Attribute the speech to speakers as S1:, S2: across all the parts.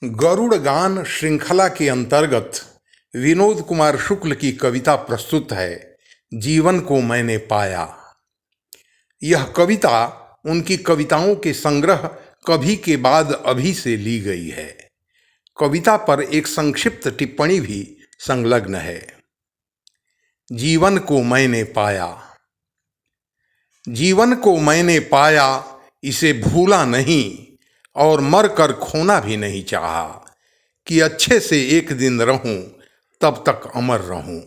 S1: गरुड़ गान श्रृंखला के अंतर्गत विनोद कुमार शुक्ल की कविता प्रस्तुत है जीवन को मैंने पाया। यह कविता उनकी कविताओं के संग्रह कभी के बाद अभी से ली गई है। कविता पर एक संक्षिप्त टिप्पणी भी संलग्न है। जीवन को मैंने पाया। जीवन को मैंने पाया, इसे भूला नहीं और मर कर खोना भी नहीं चाहा कि अच्छे से एक दिन रहूं तब तक अमर रहूं।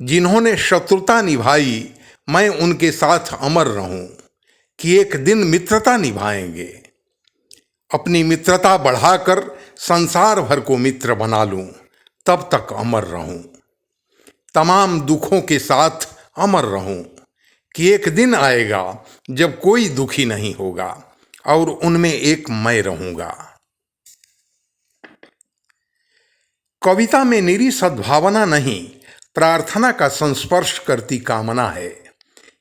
S1: जिन्होंने शत्रुता निभाई मैं उनके साथ अमर रहूं कि एक दिन मित्रता निभाएंगे। अपनी मित्रता बढ़ाकर संसार भर को मित्र बना लूं तब तक अमर रहूं। तमाम दुखों के साथ अमर रहूं कि एक दिन आएगा जब कोई दुखी नहीं होगा और उनमें एक मैं रहूंगा। कविता में निरी सद्भावना नहीं, प्रार्थना का संस्पर्श करती कामना है।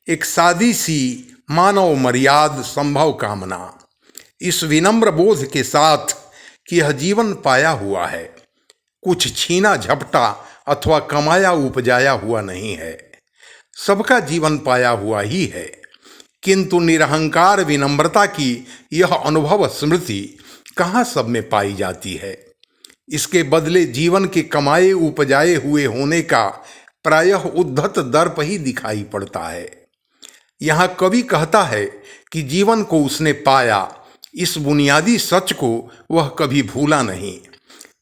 S1: एक सादी सी मानव मर्याद संभव कामना, इस विनम्र बोध के साथ कि यह जीवन पाया हुआ है, कुछ छीना झपटा अथवा कमाया उपजाया हुआ नहीं है। सबका जीवन पाया हुआ ही है, किंतु निरहंकार विनम्रता की यह अनुभव स्मृति कहाँ सब में पाई जाती है। इसके बदले जीवन के कमाए उपजाए हुए होने का प्रायः उद्धत दर्प ही दिखाई पड़ता है। यहाँ कवि कहता है कि जीवन को उसने पाया, इस बुनियादी सच को वह कभी भूला नहीं।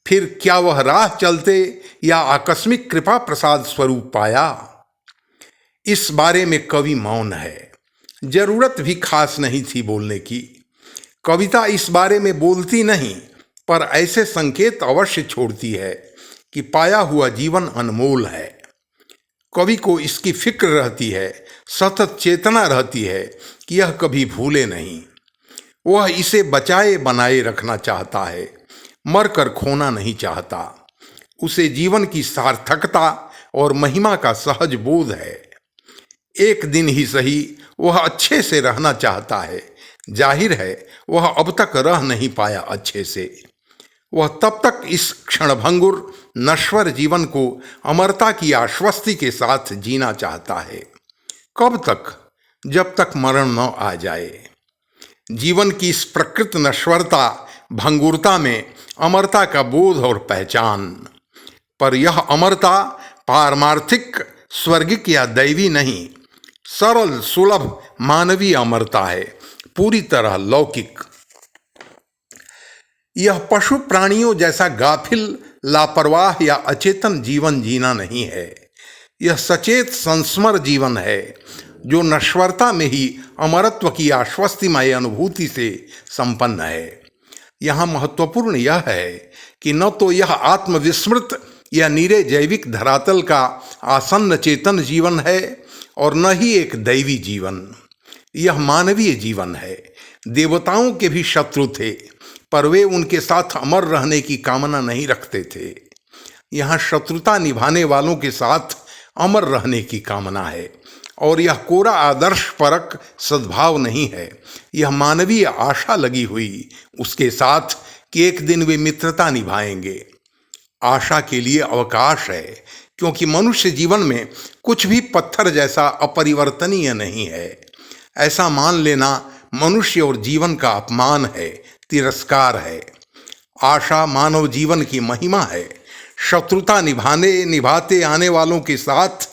S1: फिर क्या वह राह चलते या आकस्मिक कृपा प्रसाद स्वरूप पाया, इस बारे में कवि मौन है। जरूरत भी खास नहीं थी बोलने की। कविता इस बारे में बोलती नहीं, पर ऐसे संकेत अवश्य छोड़ती है कि पाया हुआ जीवन अनमोल है। कवि को इसकी फिक्र रहती है, सतत चेतना रहती है कि यह कभी भूले नहीं। वह इसे बचाए बनाए रखना चाहता है, मर कर खोना नहीं चाहता। उसे जीवन की सार्थकता और महिमा का सहज बोध है। एक दिन ही सही वह अच्छे से रहना चाहता है। जाहिर है वह अब तक रह नहीं पाया अच्छे से। वह तब तक इस क्षणभंगुर नश्वर जीवन को अमरता की आश्वस्ति के साथ जीना चाहता है। कब तक? जब तक मरण न आ जाए। जीवन की इस प्रकृत नश्वरता भंगुरता में अमरता का बोध और पहचान। पर यह अमरता पारमार्थिक स्वर्गिक या दैवी नहीं, सरल सुलभ मानवीय अमरता है, पूरी तरह लौकिक। यह पशु प्राणियों जैसा गाफिल, लापरवाह या अचेतन जीवन जीना नहीं है। यह सचेत संस्मर जीवन है जो नश्वरता में ही अमरत्व की आश्वस्तिमय अनुभूति से संपन्न है। यहाँ महत्वपूर्ण यह है कि न तो यह आत्मविस्मृत या निरे जैविक धरातल का आसन्न चेतन जीवन है और न ही एक दैवी जीवन। यह मानवीय जीवन है। देवताओं के भी शत्रु थे, पर वे उनके साथ अमर रहने की कामना नहीं रखते थे। यहाँ शत्रुता निभाने वालों के साथ अमर रहने की कामना है, और यह कोरा आदर्श परक सद्भाव नहीं है। यह मानवीय आशा लगी हुई उसके साथ कि एक दिन वे मित्रता निभाएंगे। आशा के लिए अवकाश है, क्योंकि मनुष्य जीवन में कुछ भी पत्थर जैसा अपरिवर्तनीय नहीं है। ऐसा मान लेना मनुष्य और जीवन का अपमान है, तिरस्कार है। आशा मानव जीवन की महिमा है। शत्रुता निभाते आने वालों के साथ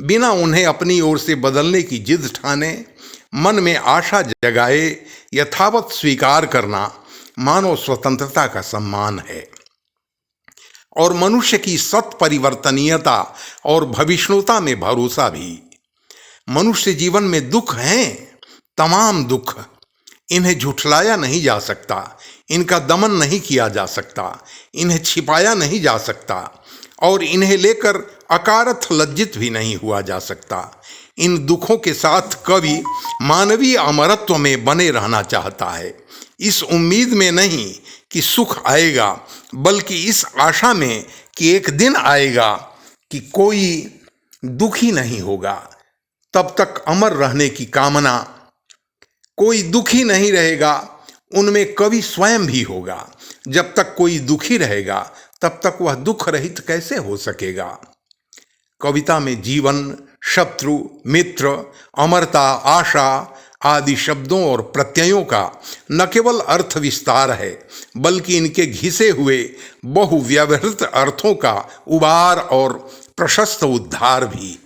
S1: बिना उन्हें अपनी ओर से बदलने की जिद ठाने, मन में आशा जगाए यथावत स्वीकार करना मानव स्वतंत्रता का सम्मान है। और मनुष्य की सत परिवर्तनीयता और भविष्णुता में भरोसा भी। मनुष्य जीवन में दुख हैं, तमाम दुख। इन्हें झुठलाया नहीं जा सकता, इनका दमन नहीं किया जा सकता, इन्हें छिपाया नहीं जा सकता और इन्हें लेकर अकारथ लज्जित भी नहीं हुआ जा सकता। इन दुखों के साथ कवि मानवीय अमरत्व में बने रहना चाहता है, इस उम्मीद में नहीं कि सुख आएगा, बल्कि इस आशा में कि एक दिन आएगा कि कोई दुखी नहीं होगा। तब तक अमर रहने की कामना। कोई दुखी नहीं रहेगा, उनमें कवि स्वयं भी होगा। जब तक कोई दुखी रहेगा तब तक वह दुख रहित कैसे हो सकेगा। कविता में जीवन, शत्रु, मित्र, अमरता, आशा आदि शब्दों और प्रत्ययों का न केवल अर्थ विस्तार है, बल्कि इनके घिसे हुए बहुव्यवहृत अर्थों का उबार और प्रशस्त उद्धार भी।